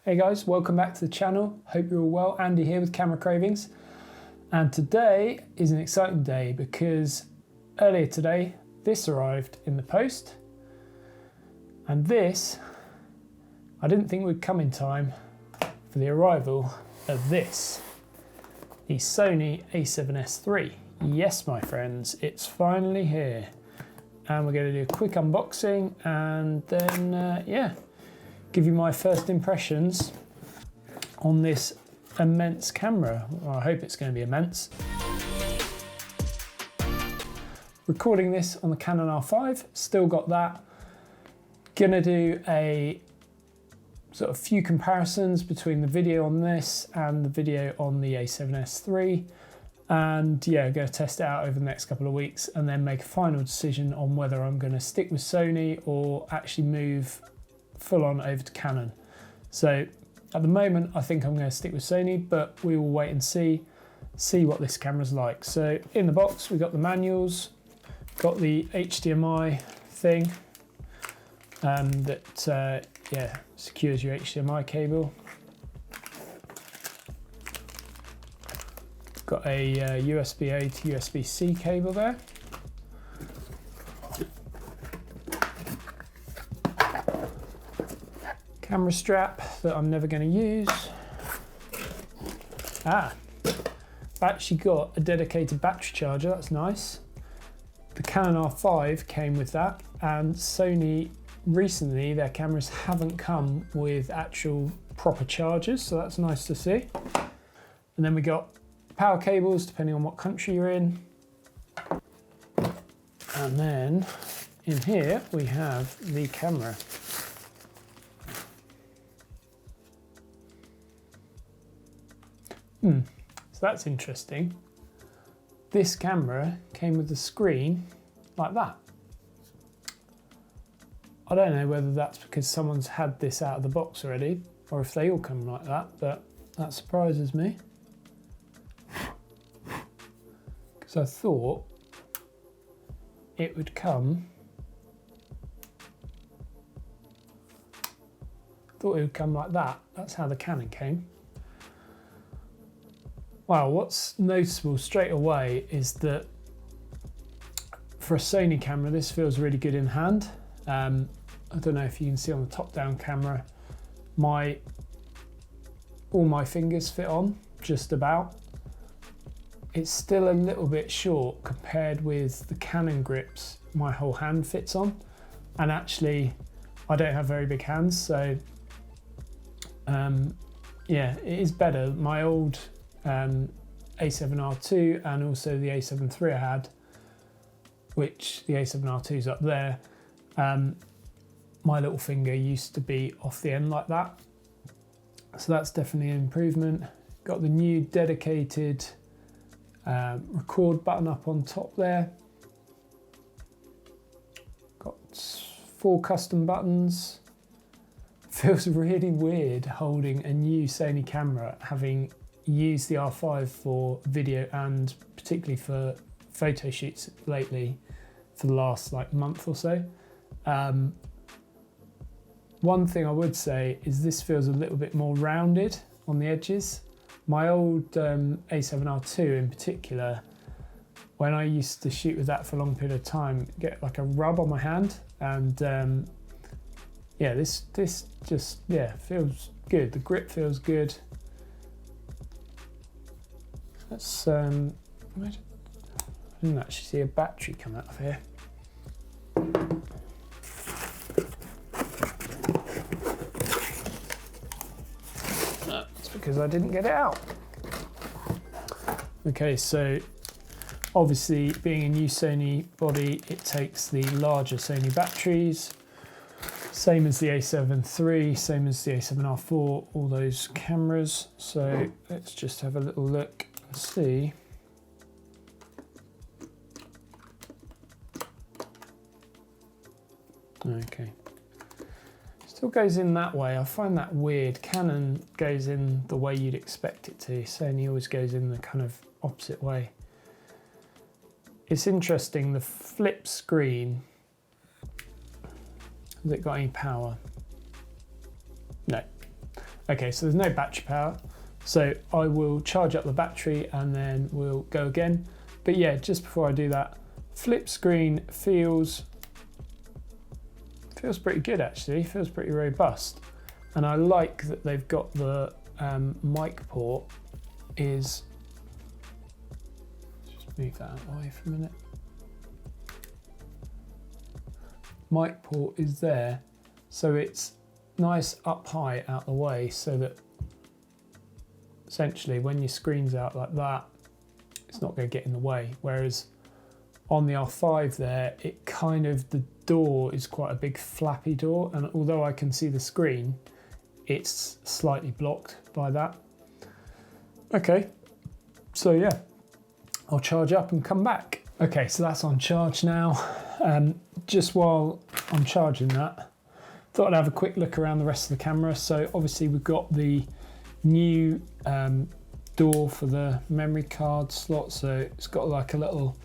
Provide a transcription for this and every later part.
Hey guys, welcome back to the channel. Hope you're all well. Andy here with Camera Cravings. And today is an exciting day because earlier today, this arrived in the post. And this, I didn't think would come in time for the arrival of this, the Sony A7S III. Yes, my friends, it's finally here. And we're going to do a quick unboxing and then, give you my first impressions on this immense camera. Well, I hope it's going to be immense. Recording this on the Canon R5, still got that. Gonna do a sort of few comparisons between the video on this and the video on the A7S III. And yeah, I'm going to test it out over the next couple of weeks and then make a final decision on whether I'm going to stick with Sony or actually move full on over to Canon. So at the moment I think I'm going to stick with Sony, but we will wait and see what this camera's like. So in the box we got the manuals, got the HDMI thing that secures your HDMI cable. Got a USB-A to USB-C cable there. Camera strap that I'm never going to use. I've actually got a dedicated battery charger, that's nice. The Canon R5 came with that, and Sony recently, their cameras haven't come with actual proper chargers, so that's nice to see. And then we got power cables depending on what country you're in. And then in here we have the camera. So that's interesting. This camera came with the screen like that. I don't know whether that's because someone's had this out of the box already or if they all come like that, but that surprises me. Because I thought it would come like that. That's how the Canon came. Wow, what's noticeable straight away is that for a Sony camera, this feels really good in hand. I don't know if you can see on the top-down camera, all my fingers fit on, just about. It's still a little bit short compared with the Canon grips my whole hand fits on. And actually, I don't have very big hands, so yeah, it is better. My old A7R2 and also the A7 III I had, which the A7R2 is up there, my little finger used to be off the end like that, so that's definitely an improvement. Got the new dedicated record button up on top there. Got 4 custom buttons. Feels really weird holding a new Sony camera, having used the R5 for video and particularly for photo shoots lately for the last month or so. One thing I would say is this feels a little bit more rounded on the edges. My old A7R2 in particular, when I used to shoot with that for a long period of time, get like a rub on my hand, and yeah, this just feels good. The grip feels good. That's I didn't actually see a battery come out of here. That's because I didn't get it out. Okay, so obviously being a new Sony body, it takes the larger Sony batteries. Same as the A7 III, same as the A7R4, all those cameras. So let's just have a little look and see. Okay. Still goes in that way. I find that weird. Canon goes in the way you'd expect it to. Sony always goes in the kind of opposite way. It's interesting, the flip screen, has it got any power? No. Okay, so there's no battery power. So I will charge up the battery and then we'll go again. But yeah, just before I do that, flip screen feels pretty good actually, feels pretty robust. And I like that they've got the mic port is, just move that out of the way for a minute. Mic port is there, so it's nice up high out the way, so that essentially when your screen's out like that, it's not going to get in the way. Whereas on the R5 there, it kind of, the door is quite a big flappy door, and although I can see the screen, it's slightly blocked by that. Okay, so yeah, I'll charge up and come back. Okay, so that's on charge now. Just while I'm charging that, thought I'd have a quick look around the rest of the camera. So obviously we've got the new door for the memory card slot. So it's got like a little,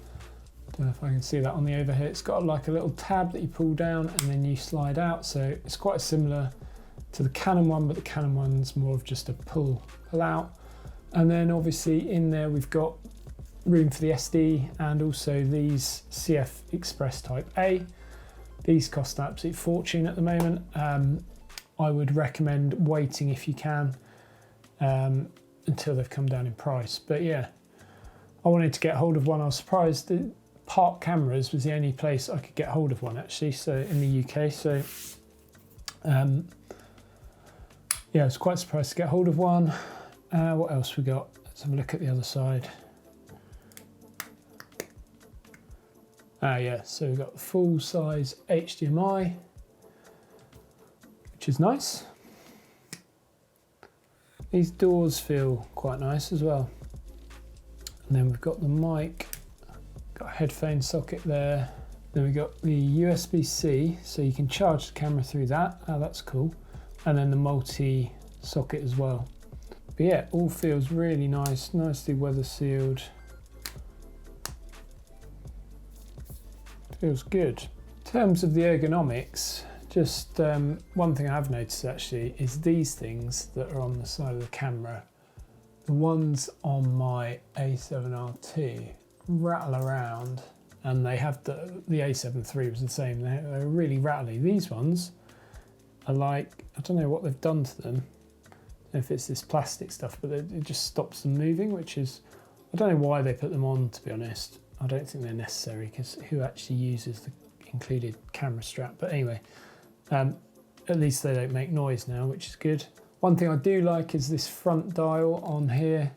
don't know if I can see that on the overhead, it's got like a little tab that you pull down and then you slide out. So it's quite similar to the Canon one, but the Canon one's more of just a pull out. And then obviously in there we've got room for the SD and also these CF Express Type A. These cost an absolute fortune at the moment. I would recommend waiting if you can until they've come down in price. But yeah, I wanted to get hold of one. I was surprised that Park Cameras was the only place I could get hold of one actually, so in the UK. So yeah, I was quite surprised to get hold of one. What else we got? Let's have a look at the other side. Yeah, so we've got the full size HDMI, which is nice. These doors feel quite nice as well. And then we've got the mic, got a headphone socket there. Then we've got the USB-C, so you can charge the camera through that. Oh, that's cool. And then the multi socket as well. But yeah, all feels really nice, nicely weather sealed. Feels good. In terms of the ergonomics, just one thing I have noticed actually is these things that are on the side of the camera. The ones on my A7RII rattle around, and they have the A7 III was the same. They're really rattly. These ones are like, I don't know what they've done to them, if it's this plastic stuff, but it just stops them moving, which is, I don't know why they put them on, to be honest. I don't think they're necessary because who actually uses the included camera strap? But anyway, at least they don't make noise now, which is good. One thing I do like is this front dial on here,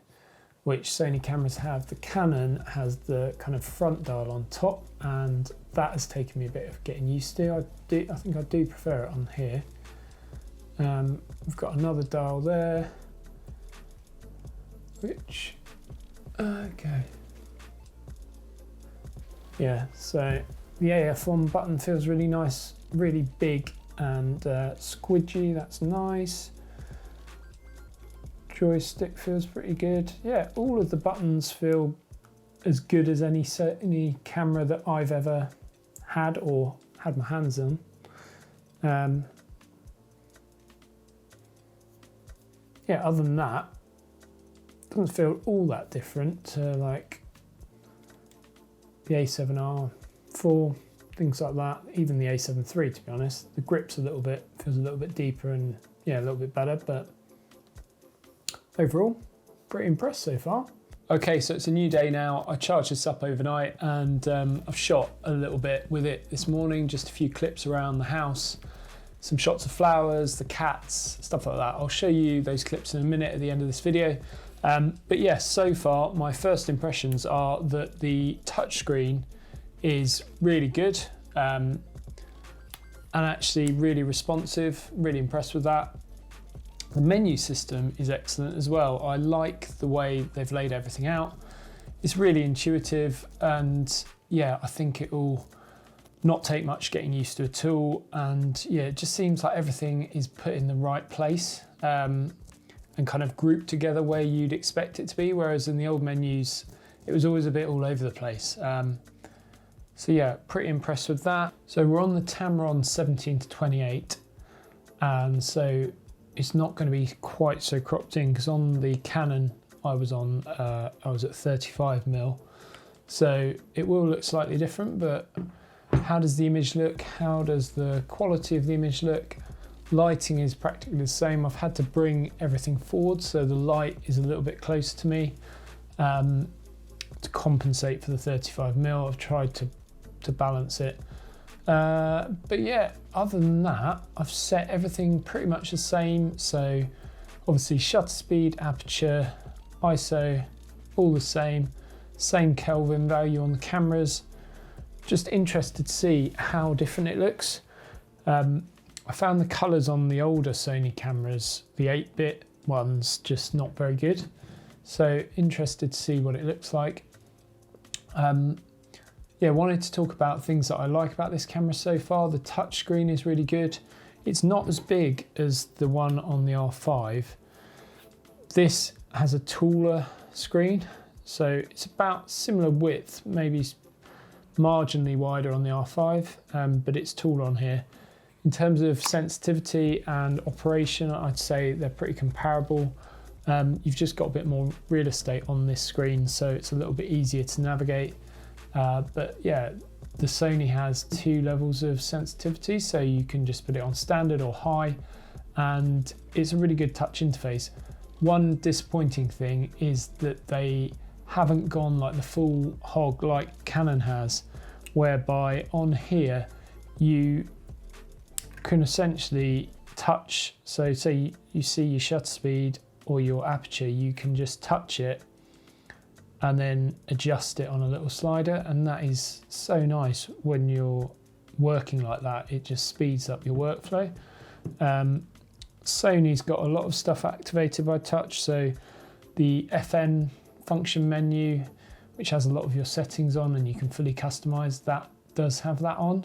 which Sony cameras have. The Canon has the kind of front dial on top, and that has taken me a bit of getting used to. I think I do prefer it on here. We've got another dial there, which, okay. Yeah, so the AF on button feels really nice, really big and squidgy, that's nice. Joystick feels pretty good. Yeah, all of the buttons feel as good as any camera that I've ever had or had my hands on. Yeah, other than that, it doesn't feel all that different to like the A7R4, things like that, even the A7 III, to be honest. The grip's feels a little bit deeper and yeah, a little bit better, but overall, pretty impressed so far. Okay, so it's a new day now. I charged this up overnight and I've shot a little bit with it this morning, just a few clips around the house, some shots of flowers, the cats, stuff like that. I'll show you those clips in a minute at the end of this video. But yes, so far my first impressions are that the touchscreen is really good and actually really responsive, really impressed with that. The menu system is excellent as well. I like the way they've laid everything out. It's really intuitive and yeah, I think it will not take much getting used to at all. And yeah, it just seems like everything is put in the right place. And kind of grouped together where you'd expect it to be, whereas in the old menus, it was always a bit all over the place. So yeah, pretty impressed with that. So we're on the Tamron 17-28, and so it's not going to be quite so cropped in, because on the Canon I was on, I was at 35mm. So it will look slightly different, but how does the image look? How does the quality of the image look? Lighting is practically the same. I've had to bring everything forward so the light is a little bit closer to me to compensate for the 35mm. I've tried to balance it. But yeah, other than that, I've set everything pretty much the same. So obviously shutter speed, aperture, ISO, all the same Kelvin value on the cameras. Just interested to see how different it looks. I found the colours on the older Sony cameras, the 8-bit ones, just not very good. So interested to see what it looks like. Yeah, wanted to talk about things that I like about this camera so far. The touchscreen is really good. It's not as big as the one on the R5. This has a taller screen, so it's about similar width, maybe marginally wider on the R5, but it's taller on here. In terms of sensitivity and operation, I'd say they're pretty comparable. You've just got a bit more real estate on this screen, so it's a little bit easier to navigate. But yeah, the Sony has 2 levels of sensitivity, so you can just put it on standard or high, and it's a really good touch interface. One disappointing thing is that they haven't gone like the full hog like Canon has, whereby on here you can essentially touch. So say you see your shutter speed or your aperture, you can just touch it and then adjust it on a little slider, and that is so nice when you're working like that. It just speeds up your workflow. Sony's got a lot of stuff activated by touch, so the FN function menu, which has a lot of your settings on and you can fully customize, that does have that on.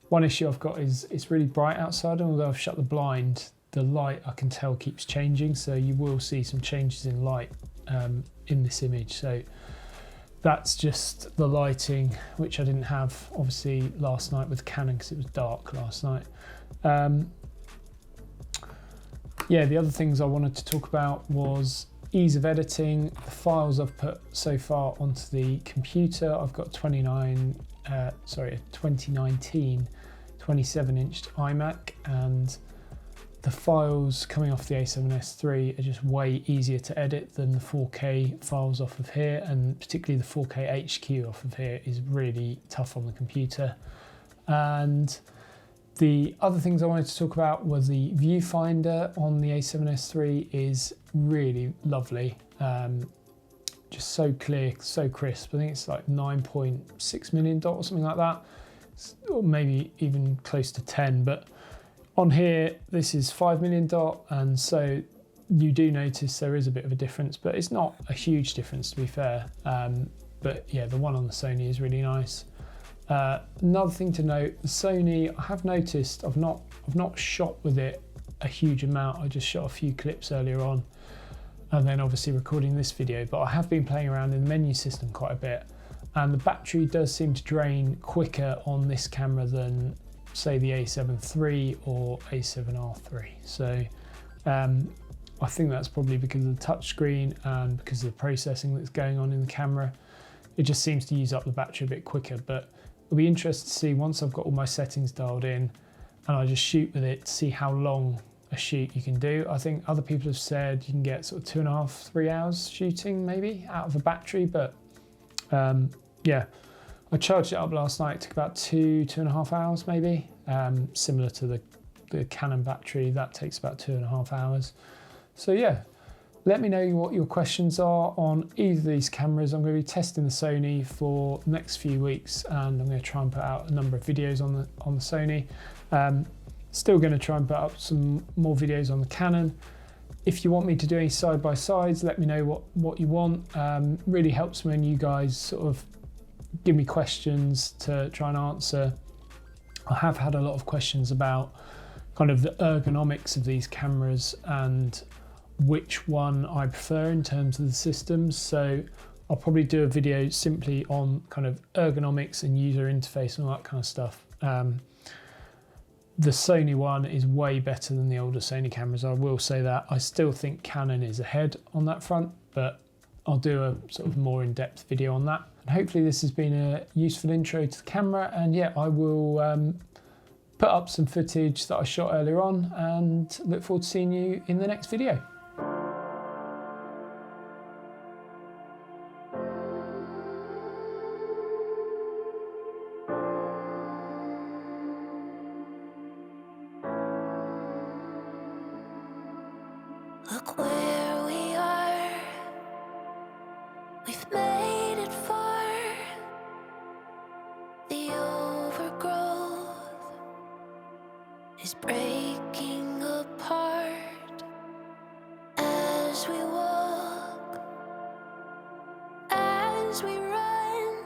One issue I've got is it's really bright outside, and although I've shut the blind, the light I can tell keeps changing, so you will see some changes in light in this image. So that's just the lighting, which I didn't have obviously last night with Canon because it was dark last night. Yeah, the other things I wanted to talk about was ease of editing. The files I've put so far onto the computer, I've got 2019 27-inch iMac, and the files coming off the A7S III are just way easier to edit than the 4K files off of here, and particularly the 4K HQ off of here is really tough on the computer. And the other things I wanted to talk about was the viewfinder on the A7S III is really lovely. Just so clear, so crisp. I think it's like 9.6 million dot or something like that, or maybe even close to 10. But on here, this is 5 million dot, and so you do notice there is a bit of a difference, but it's not a huge difference to be fair. But yeah, the one on the Sony is really nice. Another thing to note, the Sony, I have noticed I've not shot with it a huge amount. I just shot a few clips earlier on, and then obviously recording this video, but I have been playing around in the menu system quite a bit, and the battery does seem to drain quicker on this camera than say the A7 III or A7R3. So I think that's probably because of the touchscreen and because of the processing that's going on in the camera. It just seems to use up the battery a bit quicker, but it'll be interesting to see once I've got all my settings dialed in and I just shoot with it to see how long a shoot you can do. I think other people have said you can get sort of 2.5 to 3 hours shooting maybe out of a battery, but yeah, I charged it up last night. It took about 2.5 hours maybe, similar to the Canon battery that takes about 2.5 hours. So yeah, let me know what your questions are on either of these cameras. I'm going to be testing the Sony for the next few weeks, and I'm going to try and put out a number of videos on the Sony. Still going to try and put up some more videos on the Canon. If you want me to do any side-by-sides, let me know what you want. Really helps me when you guys sort of give me questions to try and answer. I have had a lot of questions about kind of the ergonomics of these cameras and which one I prefer in terms of the systems. So I'll probably do a video simply on kind of ergonomics and user interface and all that kind of stuff. The Sony one is way better than the older Sony cameras, I will say that. I still think Canon is ahead on that front, but I'll do a sort of more in-depth video on that. And hopefully this has been a useful intro to the camera, and yeah, I will put up some footage that I shot earlier on and look forward to seeing you in the next video. Look where we are, we've made it far. The overgrowth is breaking apart as we walk, as we run.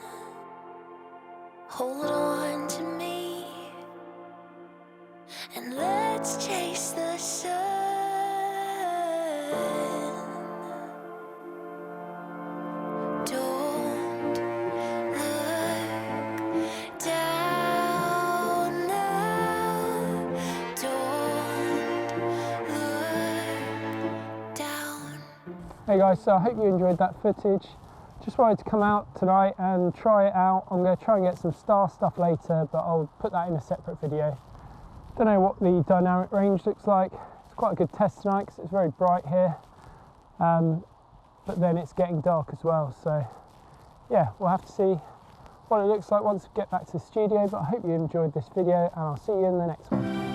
Hold on to me and let's chase the sun. Hey guys, so I hope you enjoyed that footage. Just wanted to come out tonight and try it out. I'm going to try and get some star stuff later, but I'll put that in a separate video. Don't know what the dynamic range looks like. It's quite a good test tonight because it's very bright here, but then it's getting dark as well. So yeah, we'll have to see what it looks like once we get back to the studio, but I hope you enjoyed this video and I'll see you in the next one.